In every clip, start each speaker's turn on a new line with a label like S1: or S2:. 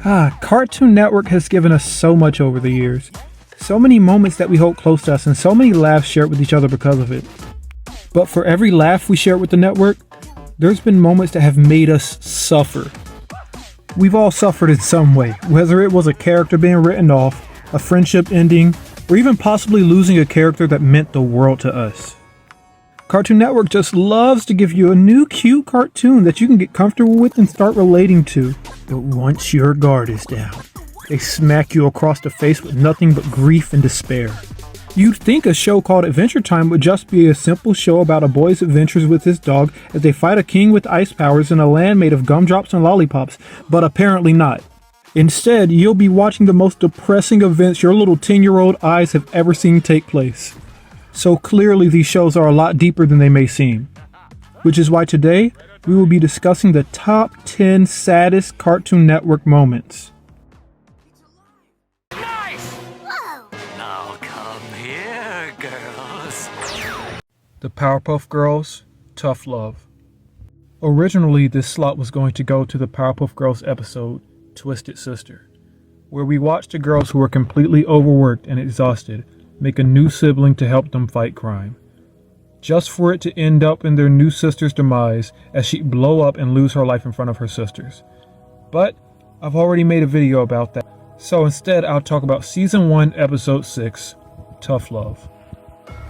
S1: Cartoon Network has given us so much over the years. So many moments that we hold close to us and so many laughs shared with each other because of it. But for every laugh we share with the network, there's been moments that have made us suffer. We've all suffered in some way, whether it was a character being written off, a friendship ending, or even possibly losing a character that meant the world to us. Cartoon Network just loves to give you a new cute cartoon that you can get comfortable with and start relating to. But once your guard is down, they smack you across the face with nothing but grief and despair. You'd think a show called Adventure Time would just be a simple show about a boy's adventures with his dog as they fight a king with ice powers in a land made of gumdrops and lollipops, but apparently not. Instead, you'll be watching the most depressing events your little 10-year-old eyes have ever seen take place. So clearly these shows are a lot deeper than they may seem. Which is why today, we will be discussing the top 10 saddest Cartoon Network moments.
S2: Nice! Whoa! Now come here, girls.
S1: The Powerpuff Girls, Tough Love. Originally, this slot was going to go to the Powerpuff Girls episode, Twisted Sister, where we watched the girls who were completely overworked and exhausted make a new sibling to help them fight crime, just for it to end up in their new sister's demise as she'd blow up and lose her life in front of her sisters. But I've already made a video about that, so instead I'll talk about Season 1, Episode 6, Tough Love.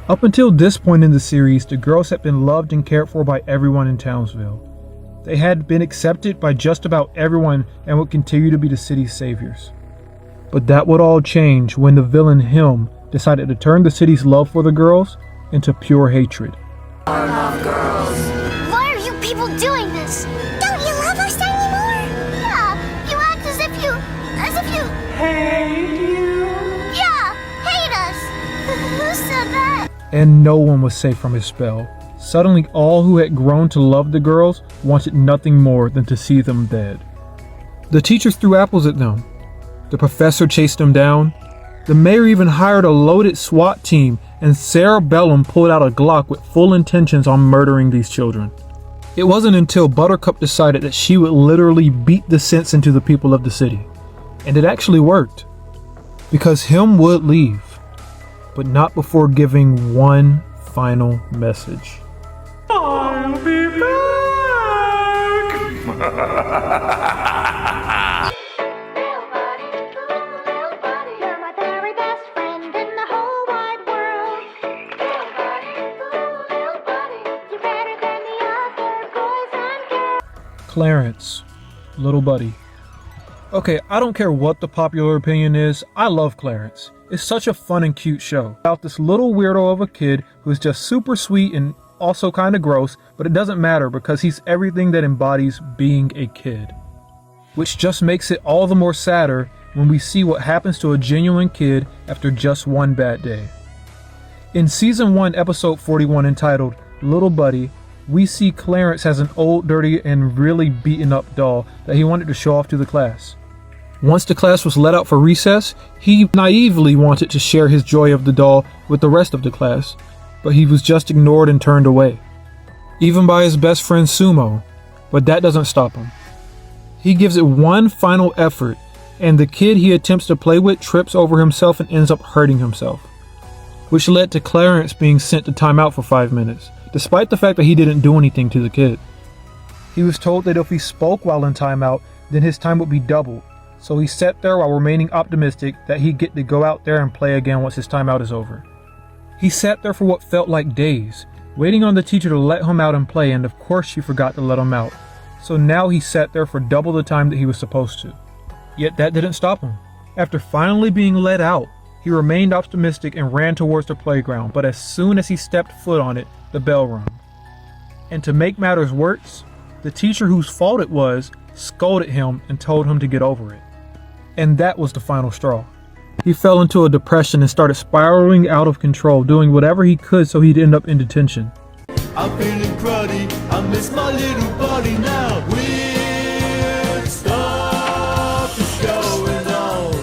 S1: Up until this point in the series, the girls had been loved and cared for by everyone in Townsville. They had been accepted by just about everyone and would continue to be the city's saviors. But that would all change when the villain Him decided to turn the city's love for the girls into pure hatred.
S3: Powerpuff Girls. Why are you people doing this? Don't you love us anymore? Yeah, you act as if you
S2: Hate you?
S3: Yeah, hate us. Who said that?
S1: And no one was safe from his spell. Suddenly all who had grown to love the girls wanted nothing more than to see them dead. The teachers threw apples at them. The professor chased them down. The mayor even hired a loaded SWAT team, and Sarah Bellum pulled out a Glock with full intentions on murdering these children. It wasn't until Buttercup decided that she would literally beat the sense into the people of the city. And it actually worked. Because Him would leave, but not before giving one final message.
S2: I'll be back!
S1: Clarence, little buddy. Okay, I don't care what the popular opinion is, I love Clarence. It's such a fun and cute show about this little weirdo of a kid who's just super sweet and also kind of gross, but it doesn't matter because he's everything that embodies being a kid. Which just makes it all the more sadder when we see what happens to a genuine kid after just one bad day. In Season 1, Episode 41 entitled Little Buddy, we see Clarence has an old, dirty, and really beaten up doll that he wanted to show off to the class. Once the class was let out for recess, he naively wanted to share his joy of the doll with the rest of the class, but he was just ignored and turned away. Even by his best friend Sumo, but that doesn't stop him. He gives it one final effort, and the kid he attempts to play with trips over himself and ends up hurting himself, which led to Clarence being sent to timeout for 5 minutes, despite the fact that he didn't do anything to the kid. He was told that if he spoke while in timeout, then his time would be doubled, so he sat there while remaining optimistic that he'd get to go out there and play again once his timeout is over. He sat there for what felt like days, waiting on the teacher to let him out and play, and of course she forgot to let him out. So now he sat there for double the time that he was supposed to. Yet that didn't stop him. After finally being let out, he remained optimistic and ran towards the playground, but as soon as he stepped foot on it, the bell rang. And to make matters worse, the teacher whose fault it was scolded him and told him to get over it. And that was the final straw. He fell into a depression and started spiraling out of control, doing whatever he could so he'd end up in detention.
S4: I'm feeling cruddy, I miss my little buddy now. Weird stuff is going on.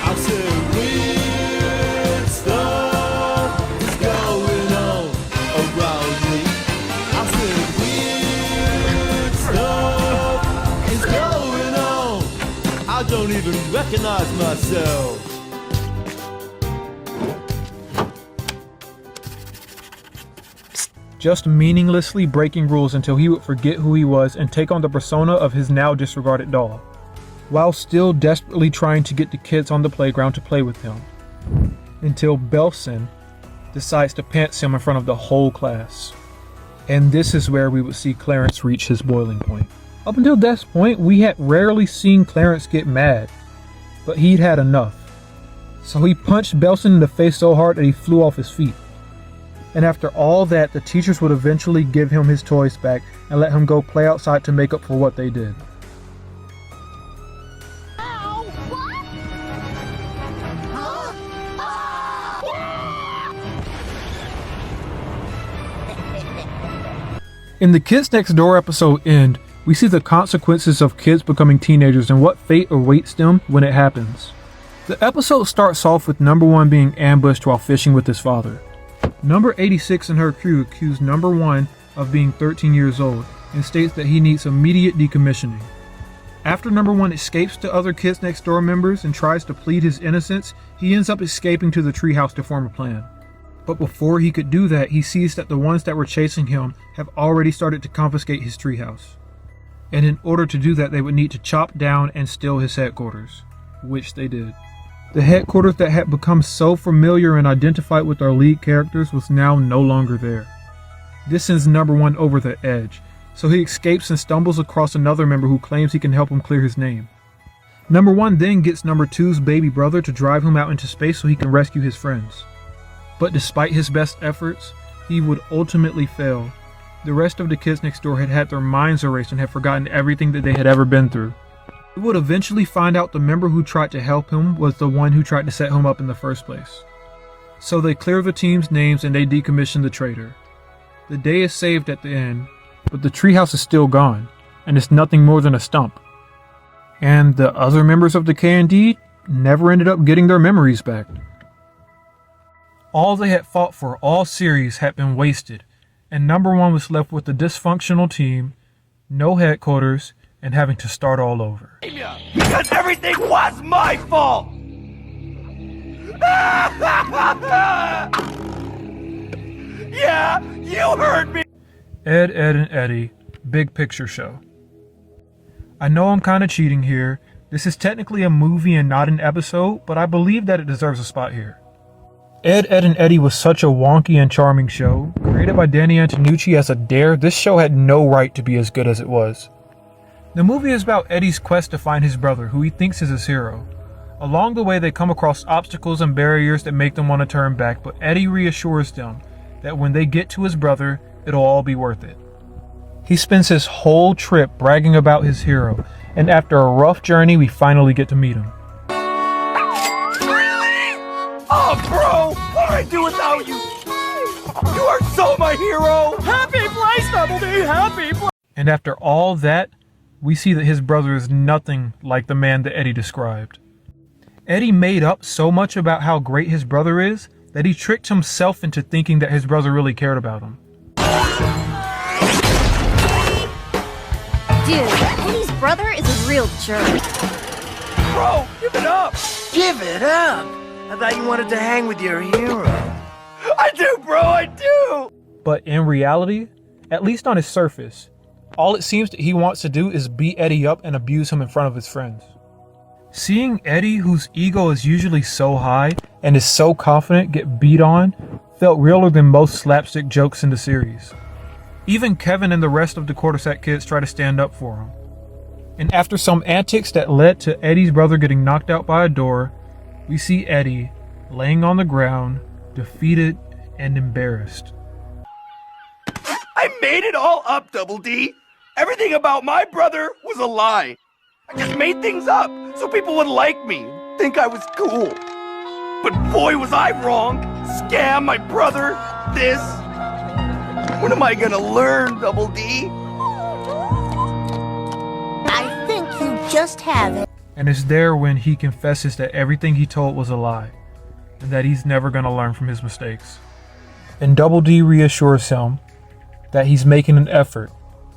S4: I said weird stuff is going on around me. I said weird stuff is going on. even recognize myself.
S1: Just meaninglessly breaking rules until he would forget who he was and take on the persona of his now disregarded doll, while still desperately trying to get the kids on the playground to play with him, until Belson decides to pants him in front of the whole class. And this is where we would see Clarence reach his boiling point. Up until this point, we had rarely seen Clarence get mad, but he'd had enough. So he punched Belson in the face so hard that he flew off his feet. And after all that, the teachers would eventually give him his toys back and let him go play outside to make up for what they did. In the Kids Next Door episode End, we see the consequences of kids becoming teenagers and what fate awaits them when it happens. The episode starts off with number 1 being ambushed while fishing with his father. Number 86 and her crew accuse number 1 of being 13 years old and states that he needs immediate decommissioning. After number 1 escapes to other Kids Next Door members and tries to plead his innocence, he ends up escaping to the treehouse to form a plan. But before he could do that, he sees that the ones that were chasing him have already started to confiscate his treehouse. And in order to do that, they would need to chop down and steal his headquarters, which they did. The headquarters that had become so familiar and identified with our lead characters was now no longer there. This sends number 1 over the edge, so he escapes and stumbles across another member who claims he can help him clear his name. Number 1 then gets number 2's baby brother to drive him out into space so he can rescue his friends. But despite his best efforts, he would ultimately fail. The rest of the Kids Next Door had had their minds erased and had forgotten everything that they had ever been through. We would eventually find out the member who tried to help him was the one who tried to set him up in the first place. So they clear the team's names and they decommission the traitor. The day is saved at the end, but the treehouse is still gone, and it's nothing more than a stump. And the other members of the K&D never ended up getting their memories back. All they had fought for all series had been wasted, and number 1 was left with a dysfunctional team, no headquarters, and having to start all over.
S5: Because everything was my fault! Yeah, you heard me!
S1: Edd, Edd, and Eddy, Big Picture Show. I know I'm kind of cheating here. This is technically a movie and not an episode, but I believe that it deserves a spot here. Edd, Edd, and Eddy was such a wonky and charming show. Created by Danny Antonucci as a dare, this show had no right to be as good as it was. The movie is about Eddie's quest to find his brother, who he thinks is his hero. Along the way, they come across obstacles and barriers that make them want to turn back, but Eddie reassures them that when they get to his brother, it'll all be worth it. He spends his whole trip bragging about his hero, and after a rough journey, we finally get to meet him.
S5: Oh, bro! What would I do without you? You are so my hero! Happy place, Double D! Happy place!
S1: And after all that, we see that his brother is nothing like the man that Eddie described. Eddie made up so much about how great his brother is that he tricked himself into thinking that his brother really cared about him.
S6: Dude, Eddie's brother is a real jerk.
S5: Bro, give it up! Give it up? I thought you wanted to hang with your hero. I do, bro, I do!
S1: But in reality, at least on his surface, all it seems that he wants to do is beat Eddie up and abuse him in front of his friends. Seeing Eddie, whose ego is usually so high and is so confident, get beat on felt realer than most slapstick jokes in the series. Even Kevin and the rest of the Quartersack kids try to stand up for him. And after some antics that led to Eddie's brother getting knocked out by a door, we see Eddie laying on the ground, defeated and embarrassed.
S5: I made it all up, Double D! Everything about my brother was a lie. I just made things up so people would like me, think I was cool. But boy was I wrong! Scam my brother, this. When am I gonna learn, Double D?
S6: I think you just have it.
S1: And it's there when he confesses that everything he told was a lie, and that he's never gonna learn from his mistakes. And Double D reassures him that he's making an effort,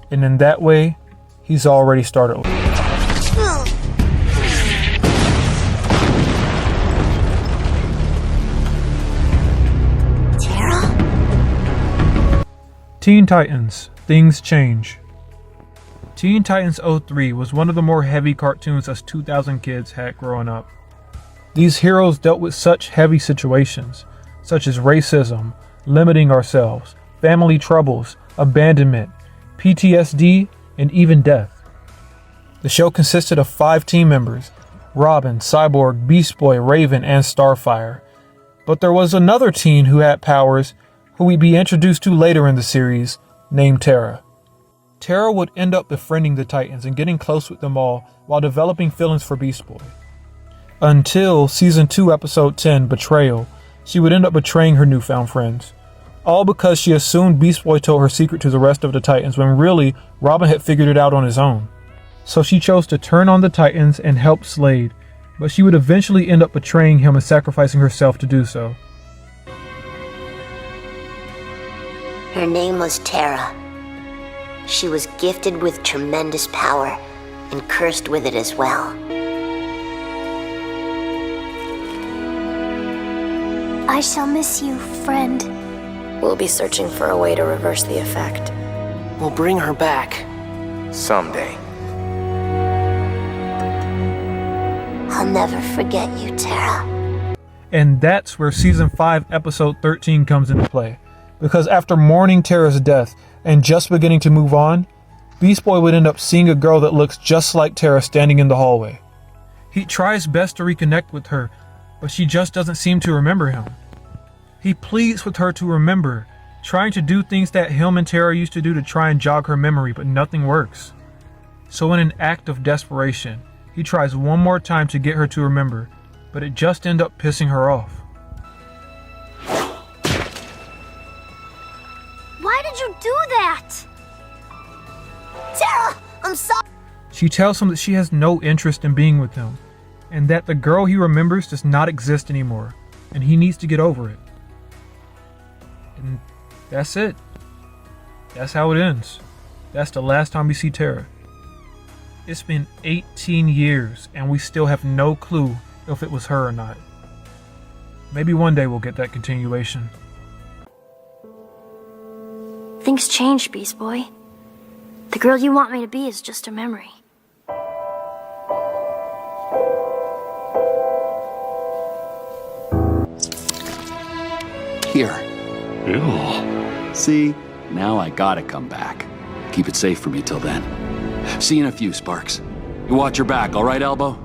S1: and in that way, he's already started. Teen Titans, Things Change. Teen Titans 03 was one of the more heavy cartoons us 2000 kids had growing up. These heroes dealt with such heavy situations, such as racism, limiting ourselves, family troubles, abandonment, PTSD, and even death. The show consisted of 5 team members: Robin, Cyborg, Beast Boy, Raven, and Starfire. But there was another teen who had powers, who we'd be introduced to later in the series, named Terra. Terra would end up befriending the Titans and getting close with them all while developing feelings for Beast Boy. Until Season 2, Episode 10, Betrayal, she would end up betraying her newfound friends. All because she assumed Beast Boy told her secret to the rest of the Titans when really Robin had figured it out on his own. So she chose to turn on the Titans and help Slade, but she would eventually end up betraying him and sacrificing herself to do so.
S3: Her name was Terra. She was gifted with tremendous power and cursed with it as well. I shall miss you, friend.
S7: We'll be searching for a way to reverse the effect.
S8: We'll bring her back.
S5: Someday.
S3: I'll never forget you, Terra.
S1: And that's where Season 5, Episode 13 comes into play. Because after mourning Terra's death and just beginning to move on, Beast Boy would end up seeing a girl that looks just like Terra standing in the hallway. He tries best to reconnect with her, but she just doesn't seem to remember him. He pleads with her to remember, trying to do things that him and Terra used to do to try and jog her memory, but nothing works. So in an act of desperation, he tries one more time to get her to remember, but it just ends up pissing her off.
S3: Why did you do that? Terra, I'm sorry.
S1: She tells him that she has no interest in being with him, and that the girl he remembers does not exist anymore, and he needs to get over it. And that's it. That's how it ends. That's the last time we see Terra. It's been 18 years, and we still have no clue if it was her or not. Maybe one day we'll get that continuation.
S3: Things changed, Beast Boy. The girl you want me to be is just a memory.
S9: Here.
S2: Ew.
S9: See? Now I gotta come back. Keep it safe for me till then. See you in a few, Sparks. You watch your back, all right, Elbow?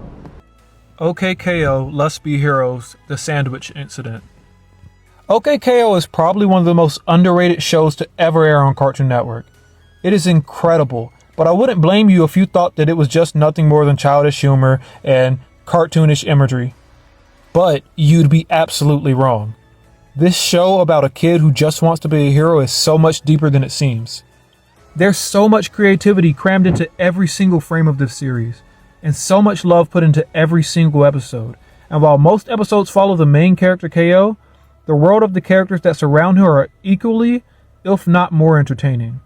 S1: OK KO, Let's Be Heroes, The Sandwich Incident. OK KO is probably one of the most underrated shows to ever air on Cartoon Network. It is incredible, but I wouldn't blame you if you thought that it was just nothing more than childish humor and cartoonish imagery. But you'd be absolutely wrong. This show about a kid who just wants to be a hero is so much deeper than it seems. There's so much creativity crammed into every single frame of this series, and so much love put into every single episode. And while most episodes follow the main character KO, the world of the characters that surround her are equally, if not more entertaining.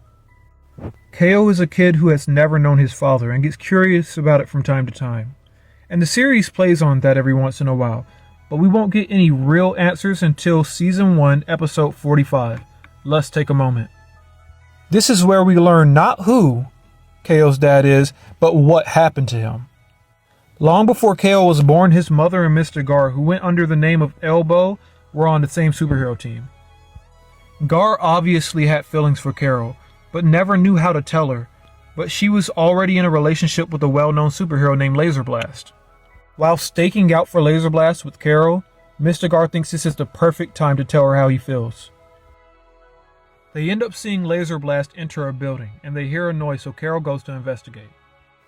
S1: KO is a kid who has never known his father and gets curious about it from time to time. And the series plays on that every once in a while, but we won't get any real answers until Season 1, Episode 45. Let's take a moment. This is where we learn not who KO's dad is, but what happened to him. Long before KO was born, his mother and Mr. Gar, who went under the name of Elbow, were on the same superhero team. Gar obviously had feelings for Carol, but never knew how to tell her, but she was already in a relationship with a well-known superhero named Laser Blast. While staking out for Laser Blast with Carol, Mr. Gar thinks this is the perfect time to tell her how he feels. They end up seeing Laser Blast enter a building, and they hear a noise, so Carol goes to investigate.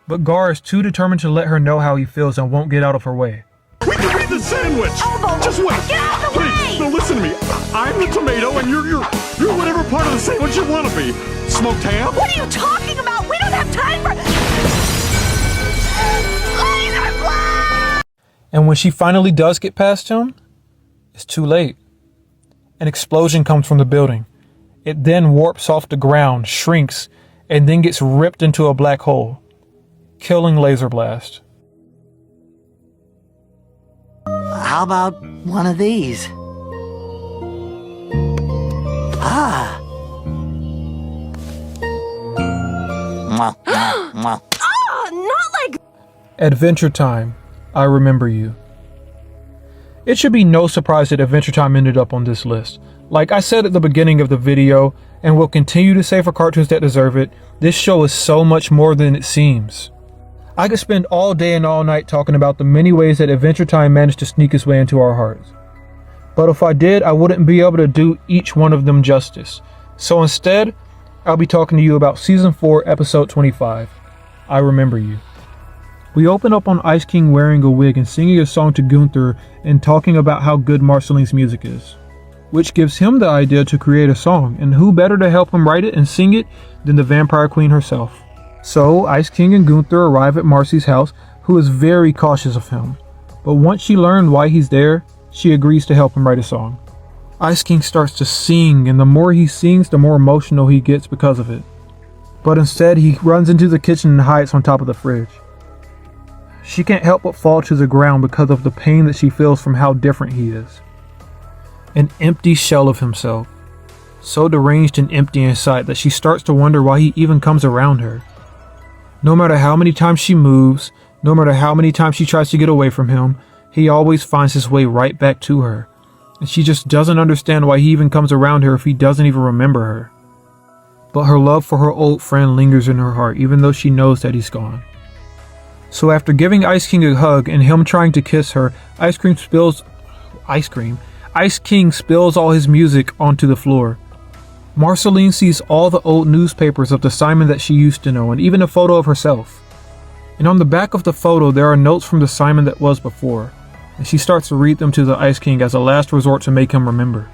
S1: But Gar is too determined to let her know how he feels and won't get out of her way.
S10: We can be the sandwich!
S7: Elbow!
S10: Just wait!
S7: Get out of the
S10: Please,
S7: way!
S10: no, listen to me. I'm the tomato, and you're whatever part of the sandwich you want to be. Smoked ham?
S7: What are you talking about? We don't have time for... Laser blast!
S1: And when she finally does get past him, it's too late. An explosion comes from the building. It then warps off the ground, shrinks, and then gets ripped into a black hole, killing Laser Blast.
S8: How about one of these? Ah!
S6: Not like...
S1: Adventure Time, I Remember You. It should be no surprise that Adventure Time ended up on this list. Like I said at the beginning of the video, and will continue to say for cartoons that deserve it, this show is so much more than it seems. I could spend all day and all night talking about the many ways that Adventure Time managed to sneak its way into our hearts. But if I did, I wouldn't be able to do each one of them justice. So instead, I'll be talking to you about Season 4, Episode 25, I Remember You. We open up on Ice King wearing a wig and singing a song to Gunther and talking about how good Marceline's music is, which gives him the idea to create a song, and who better to help him write it and sing it than the Vampire Queen herself. So Ice King and Gunther arrive at Marcy's house, who is very cautious of him, but once she learned why he's there, she agrees to help him write a song. Ice King starts to sing, and the more he sings, the more emotional he gets because of it. But instead, he runs into the kitchen and hides on top of the fridge. She can't help but fall to the ground because of the pain that she feels from how different he is. An empty shell of himself, so deranged and empty inside that she starts to wonder why he even comes around her. No matter how many times she moves, no matter how many times she tries to get away from him, he always finds his way right back to her. And she just doesn't understand why he even comes around her if he doesn't even remember her. But her love for her old friend lingers in her heart, even though she knows that he's gone. So after giving Ice King a hug and him trying to kiss her, Ice King spills all his music onto the floor. Marceline sees all the old newspapers of the Simon that she used to know, and even a photo of herself. And on the back of the photo there are notes from the Simon that was before, and she starts to read them to the Ice King as a last resort to make him remember.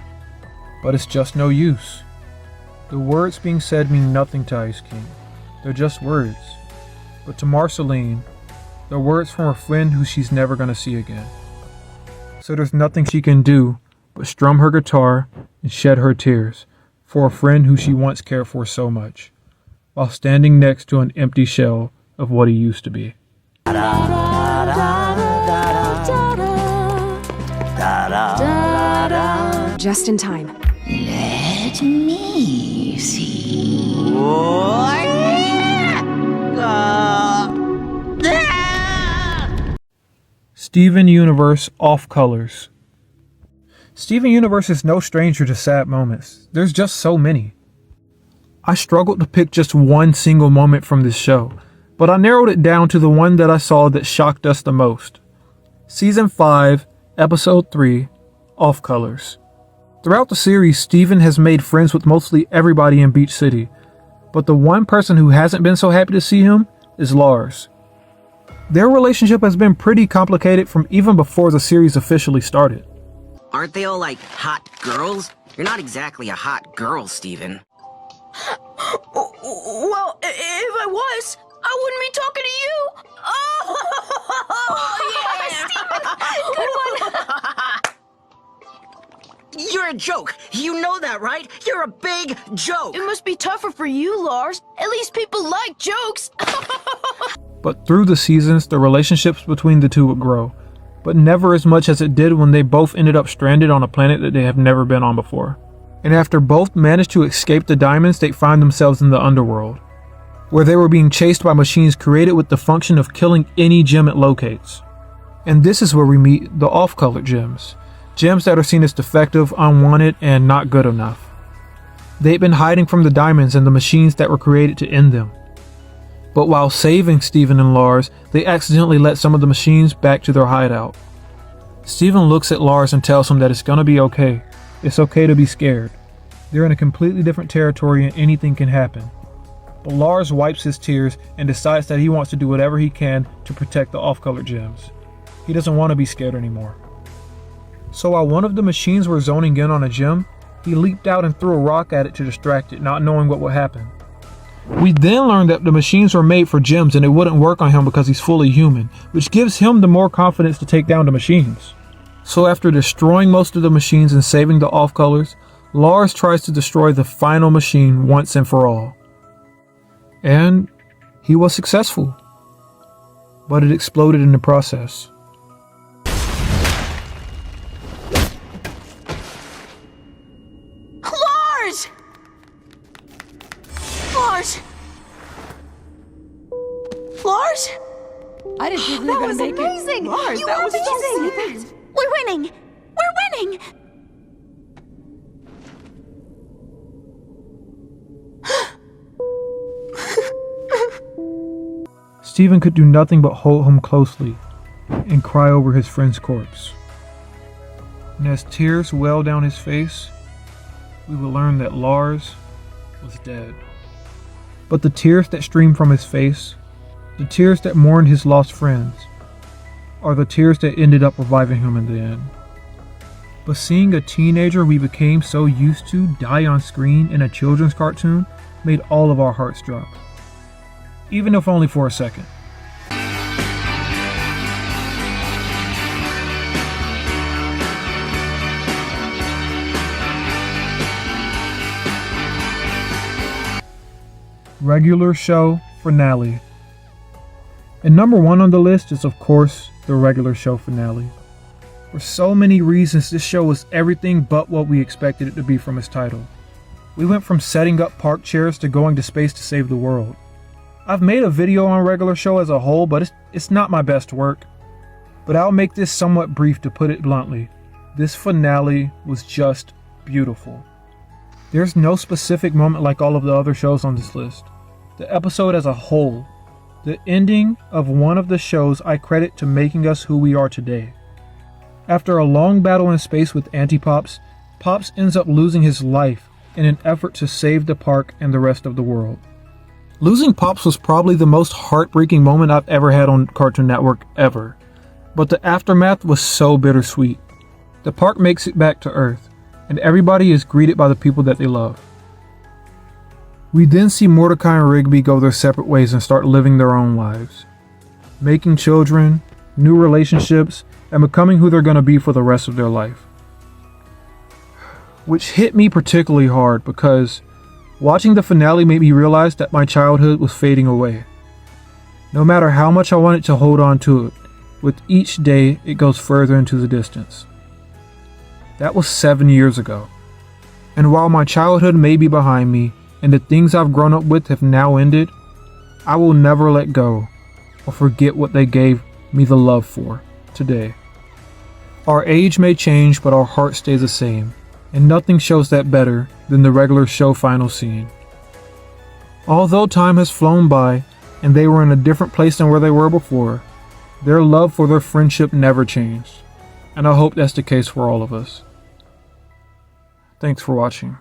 S1: But it's just no use. The words being said mean nothing to Ice King. They're just words. But to Marceline, they're words from a friend who she's never gonna see again. So there's nothing she can do but strum her guitar and shed her tears for a friend who she once cared for so much, while standing next to an empty shell of what he used to be.
S11: Just in time.
S12: Let me see.
S1: Steven Universe Off Colors. Steven Universe is no stranger to sad moments. There's just so many. I struggled to pick just one single moment from this show, but I narrowed it down to the one that I saw that shocked us the most. Season 5, Episode 3, Off Colors. Throughout the series, Steven has made friends with mostly everybody in Beach City, but the one person who hasn't been so happy to see him is Lars. Their relationship has been pretty complicated from even before the series officially started.
S13: Aren't they all like hot girls? You're not exactly a hot girl, Steven.
S14: Well, if I was, I wouldn't be talking to you. Oh, yeah. Good one.
S13: You're a joke. You know that, right? You're a big joke.
S14: It must be tougher for you, Lars. At least people like jokes.
S1: But through the seasons, the relationships between the two would grow, but never as much as it did when they both ended up stranded on a planet that they have never been on before. And after both managed to escape the diamonds, they find themselves in the underworld, where they were being chased by machines created with the function of killing any gem it locates. And this is where we meet the off-colored gems. Gems that are seen as defective, unwanted, and not good enough. They'd been hiding from the diamonds and the machines that were created to end them. But while saving Steven and Lars, they accidentally let some of the machines back to their hideout. Steven looks at Lars and tells him that it's gonna be okay. It's okay to be scared. They're in a completely different territory and anything can happen. But Lars wipes his tears and decides that he wants to do whatever he can to protect the off-colored gems. He doesn't want to be scared anymore. So while one of the machines were zoning in on a gem, he leaped out and threw a rock at it to distract it, not knowing what would happen. We then learned that the machines were made for gems and it wouldn't work on him because he's fully human, which gives him the more confidence to take down the machines. So after destroying most of the machines and saving the off-colors, Lars tries to destroy the final machine once and for all. And he was successful, but it exploded in the process.
S14: Lars! Lars!
S6: I didn't think we were gonna make
S14: amazing.
S6: it. Lars,
S14: You
S6: that
S14: were
S6: was so
S14: amazing.
S6: cool.
S14: We're winning. We're winning.
S1: Stephen could do nothing but hold him closely and cry over his friend's corpse. And as tears welled down his face, we would learn that Lars was dead. But the tears that streamed from his face, the tears that mourned his lost friends, are the tears that ended up reviving him in the end. But seeing a teenager we became so used to die on screen in a children's cartoon made all of our hearts drop. Even if only for a second. Regular show finale. And number one on the list is, of course, the regular show finale. For so many reasons, this show was everything but what we expected it to be from its title. We went from setting up park chairs to going to space to save the world. I've made a video on regular show as a whole, but it's not my best work. But I'll make this somewhat brief to put it bluntly. This finale was just beautiful. There's no specific moment like all of the other shows on this list. The episode as a whole, the ending of one of the shows I credit to making us who we are today. After a long battle in space with Anti-Pops, Pops ends up losing his life in an effort to save the park and the rest of the world. Losing Pops was probably the most heartbreaking moment I've ever had on Cartoon Network ever. But the aftermath was so bittersweet. The park makes it back to Earth, and everybody is greeted by the people that they love. We then see Mordecai and Rigby go their separate ways and start living their own lives. Making children, new relationships, and becoming who they're going to be for the rest of their life. Which hit me particularly hard because watching the finale made me realize that my childhood was fading away. No matter how much I wanted to hold on to it, with each day it goes further into the distance. That was 7 years ago. And while my childhood may be behind me, and the things I've grown up with have now ended, I will never let go or forget what they gave me the love for today. Our age may change, but our heart stays the same, and nothing shows that better than the regular show final scene. Although time has flown by, and they were in a different place than where they were before, their love for their friendship never changed, and I hope that's the case for all of us. Thanks for watching.